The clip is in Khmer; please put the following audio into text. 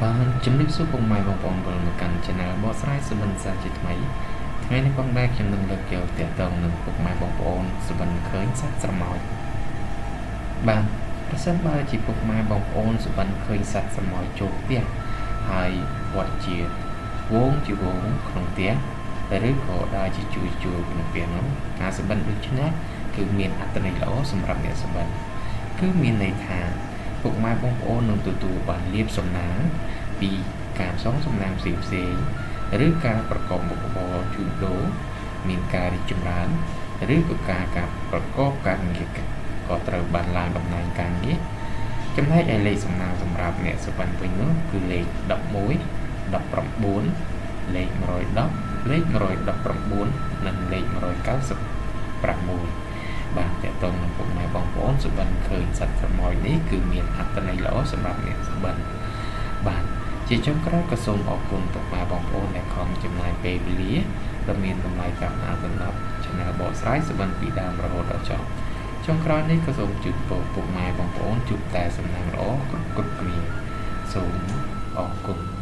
Bạn chấm đích số cùng mai bong bóng bờ một căn channel bó sải sự bình xa chỉ mấyថ្ងៃនេះបងដែរខ្ញុំនឹងលើកយកទាក់ទងនឹងពុកម៉ែបងប្អូនសុបិនឃើញសត្វស្រមោចបាទប្រសិនបើជាពុកម៉ែបងប្អូនសុបិនឃើញសត្វស្រមោចចូលផ្ទះហើយវត្តជាវងក្នុងផ្ទះឬក៏ដើរជាជួយក្នុងផ្ទះនោះការសុបិនដូចនេះគឺមានអត្ថន័យល្អសម្រាប់អ្នកសុបិនគឺមានន័យថាពុកម៉ែបងប្អូននឹងទទួលបានលាភសំណាងពីការសងសំណាងផ្សេងឬការប្រកបមុខរបរជួញដូរមានការរីកចម្រើនឬក៏ការប្រកបការងារក៏ត្រូវបានឡើងតំណែងការងារចំណែកឯលេខសំណាងសម្រាប់អ្នកសុបិនវិញនោះគឺលេខ11 19លេខ110លេខ119និងលេខ196បាទតើតើនឹងពុកម៉ែបងប្អូនសុបិនឃើញសត្វស្រមោចនេះគឺមានអត្ថន័យល្អសម្រាប់អ្នកសុបិនបាទជាចុងក្រោយក៏សូមអរគុណពុកម៉ែបងប្អូនដែលខំចំណាយពេលវេលាដ៏មានតម្លៃតាមដានសម្រាប់ Channel បកស្រាយសុបិនពីដើមរហូតដល់ចប់ចុងក្រោយនេះក៏សូមជូនពរពុកម៉ែបងប្អូនជួបតែសំណាងល្អគ្រប់គ្នាសូមអរគុណ